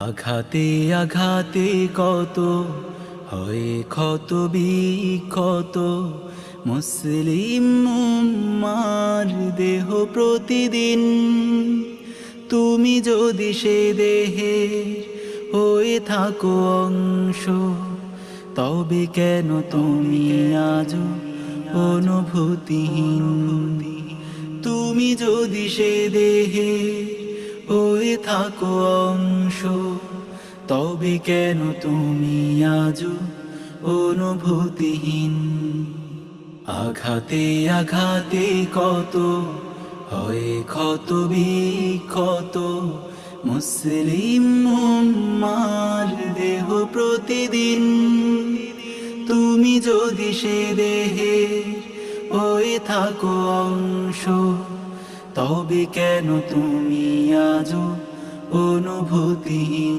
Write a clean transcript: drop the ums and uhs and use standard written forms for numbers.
আঘাতে আঘাতে কত হয় ক্ষত বিক্ষত মুসলিম উম্মার দেহ প্রতিদিন। তুমি যদি সে দেহে হয়ে থাকো অংশ, তবে কেন তুমি আজ অনুভূতিহীন? তুমি যদি সে দেহে হয়ে থাকো অংশ, তবে কেন তুমি আজ অনুভূতিহীন? আঘাতে আঘাতে কত হয় ক্ষত বিক্ষত মুসলিম উম্মার দেহ প্রতিদিন। তুমি যদি সে দেহে হয়ে থাকো অংশ, তবে কেন তুমি আজ অনুভূতিহীন?